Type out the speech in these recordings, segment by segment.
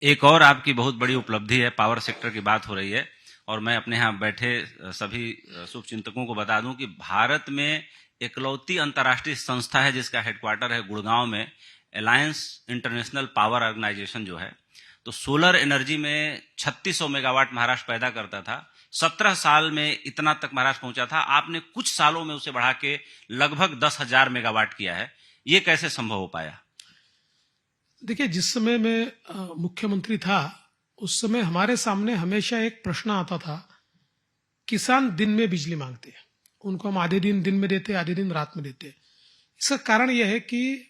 एक और आपकी बहुत बड़ी उपलब्धि है, पावर सेक्टर की बात हो रही है, और मैं अपने यहाँ बैठे सभी शुभचिंतकों को बता दूं कि भारत में इकलौती अंतर्राष्ट्रीय संस्था है जिसका हेडक्वार्टर है गुड़गांव में, अलायंस इंटरनेशनल पावर ऑर्गेनाइजेशन जो है। तो सोलर एनर्जी में 3600 मेगावाट महाराष्ट्र पैदा करता था, 17 साल में इतना तक महाराष्ट्र पहुंचा था। आपने कुछ सालों में उसे बढ़ा के लगभग 10,000 मेगावाट किया है। ये कैसे संभव हो पाया? देखिए, जिस समय मैं मुख्यमंत्री था उस समय हमारे सामने हमेशा एक प्रश्न आता था, किसान दिन में बिजली मांगते हैं, उनको हम आधे दिन में देते, आधे दिन रात में देते। इसका कारण यह है कि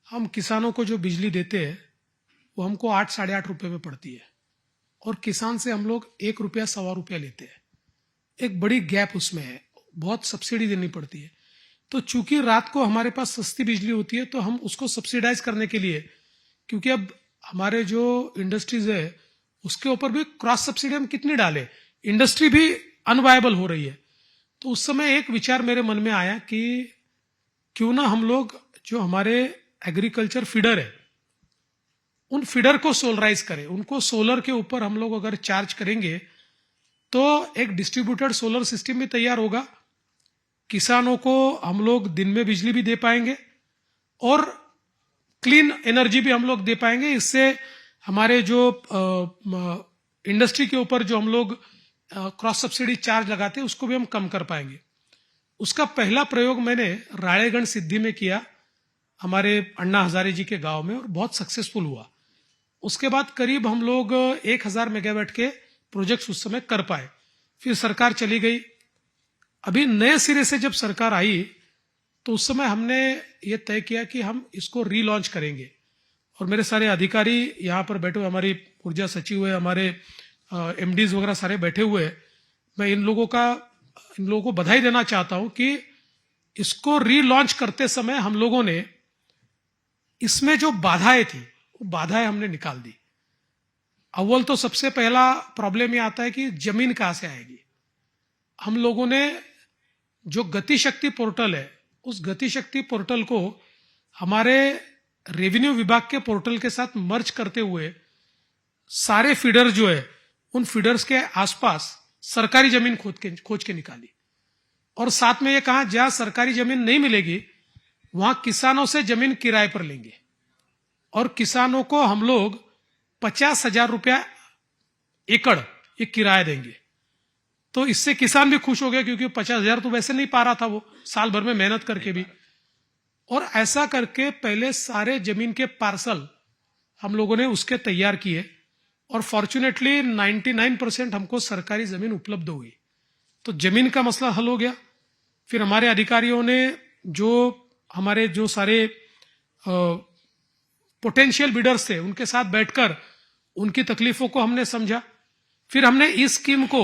हम किसानों को जो बिजली देते हैं वो हमको 8-8.5 रुपए में पड़ती है, और किसान से हम लोग 1 रुपया 1.25 रुपया लेते हैं। एक बड़ी गैप उसमें है, बहुत सब्सिडी देनी पड़ती है। तो चूंकि रात को हमारे पास सस्ती बिजली होती है तो हम उसको सब्सिडाइज करने के लिए, क्योंकि अब हमारे जो इंडस्ट्रीज है उसके ऊपर भी क्रॉस सब्सिडी हम कितनी डालें, इंडस्ट्री भी अनवायबल हो रही है। तो उस समय एक विचार मेरे मन में आया कि क्यों ना हम लोग जो हमारे एग्रीकल्चर फीडर है उन फीडर को सोलराइज करें, उनको सोलर के ऊपर हम लोग अगर चार्ज करेंगे तो एक डिस्ट्रीब्यूटेड सोलर सिस्टम भी तैयार होगा। किसानों को हम लोग दिन में बिजली भी दे पाएंगे और क्लीन एनर्जी भी हम लोग दे पाएंगे। इससे हमारे जो इंडस्ट्री के ऊपर जो हम लोग क्रॉस सब्सिडी चार्ज लगाते हैं उसको भी हम कम कर पाएंगे। उसका पहला प्रयोग मैंने राळेगण सिद्धि में किया, हमारे अन्ना हजारे जी के गांव में, और बहुत सक्सेसफुल हुआ। उसके बाद करीब हम लोग 1000 मेगावाट के प्रोजेक्ट्स उस समय कर पाए। फिर सरकार चली गई। अभी नए सिरे से जब सरकार आई तो उस समय हमने ये तय किया कि हम इसको रीलॉन्च करेंगे, और मेरे सारे अधिकारी यहाँ पर बैठे हुए, हमारी ऊर्जा सचिव है, हमारे एमडीज वगैरह सारे बैठे हुए हैं। मैं इन लोगों को बधाई देना चाहता हूं कि इसको रीलॉन्च करते समय हम लोगों ने इसमें जो बाधाएं थी वो बाधाएं हमने निकाल दी। अव्वल तो सबसे पहला प्रॉब्लम ये आता है कि जमीन कहां से आएगी। हम लोगों ने जो गति शक्ति पोर्टल है उस गति शक्ति पोर्टल को हमारे रेवेन्यू विभाग के पोर्टल के साथ मर्ज करते हुए सारे फीडर जो है उन फीडर्स के आसपास सरकारी जमीन खोज के निकाली, और साथ में ये कहा जहां सरकारी जमीन नहीं मिलेगी वहां किसानों से जमीन किराए पर लेंगे, और किसानों को हम लोग 50,000 रुपया एकड़ ये किराया देंगे। तो इससे किसान भी खुश हो गया, क्योंकि 50,000 तो वैसे नहीं पा रहा था वो साल भर में मेहनत करके भी। और ऐसा करके पहले सारे जमीन के पार्सल हम लोगों ने उसके तैयार किए, और फॉर्चुनेटली 99% हमको सरकारी जमीन उपलब्ध हुई। तो जमीन का मसला हल हो गया। फिर हमारे अधिकारियों ने हमारे जो सारे पोटेंशियल बिडर्स थे उनके साथ बैठकर उनकी तकलीफों को हमने समझा। फिर हमने इस स्कीम को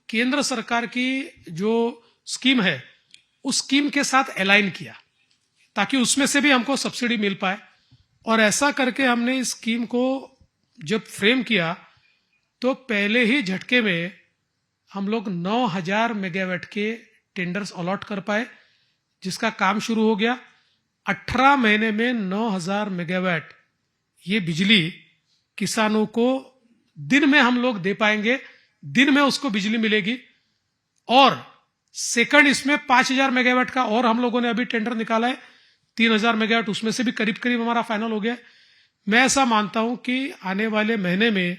केंद्र सरकार की जो स्कीम है उस स्कीम के साथ अलाइन किया, ताकि उसमें से भी हमको सब्सिडी मिल पाए। और ऐसा करके हमने इस स्कीम को जब फ्रेम किया तो पहले ही झटके में हम लोग 9,000 मेगावाट के टेंडर्स अलॉट कर पाए, जिसका काम शुरू हो गया। 18 महीने में 9,000 मेगावाट ये बिजली किसानों को दिन में हम लोग दे पाएंगे, दिन में उसको बिजली मिलेगी। और सेकंड इसमें 5,000 मेगावाट का और हम लोगों ने अभी टेंडर निकाला है, 3,000 मेगावाट, उसमें से भी करीब करीब हमारा फाइनल हो गया। मैं ऐसा मानता हूं कि आने वाले महीने में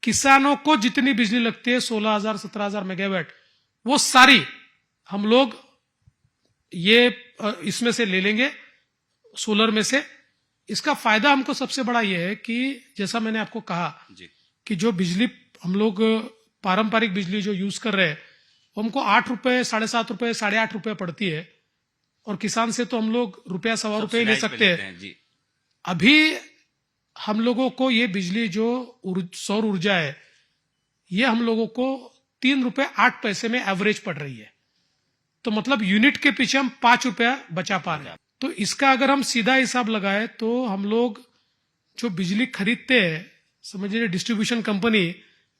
किसानों को जितनी बिजली लगती है 16,000 17,000 मेगावाट, वो सारी हम लोग ये इसमें से ले लेंगे, सोलर में से। इसका फायदा हमको सबसे बड़ा यह है कि जैसा मैंने आपको कहा कि जो बिजली हम लोग पारंपरिक बिजली जो यूज कर रहे हैं वो हमको 8 रुपए 7.5 रुपए 8.5 रुपए पड़ती है, और किसान से तो हम लोग 1.25 रुपया ले सकते हैं। अभी हम लोगों को ये बिजली जो सौर ऊर्जा है ये हम लोगों को 3 रुपए 8 पैसे में एवरेज पड़ रही है। तो मतलब यूनिट के पीछे हम 5 रुपया बचा पा रहे हैं। तो इसका अगर हम सीधा हिसाब लगाए तो हम लोग जो बिजली खरीदते हैं, समझिए डिस्ट्रीब्यूशन कंपनी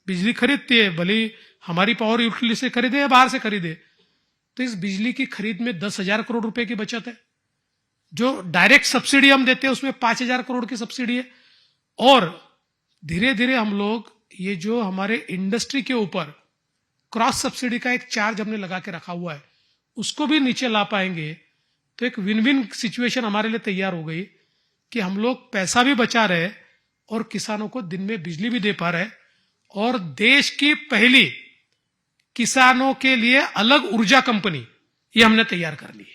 बिजली खरीदती है, भले हमारी पावर यूटिलिटी से खरीदे या बाहर से खरीदे, तो इस बिजली की खरीद में 10,000 करोड़ रुपए की बचत है। जो डायरेक्ट सब्सिडी हम देते हैं उसमें 5,000 करोड़ की सब्सिडी है, और धीरे धीरे हम लोग ये जो हमारे इंडस्ट्री के ऊपर क्रॉस सब्सिडी का एक चार्ज हमने लगा के रखा हुआ है उसको भी नीचे ला पाएंगे तो एक विन विन सिचुएशन हमारे लिए तैयार हो गई कि हम लोग पैसा भी बचा रहे और किसानों को दिन में बिजली भी दे पा रहे और देश की पहली किसानों के लिए अलग ऊर्जा कंपनी ये हमने तैयार कर ली है।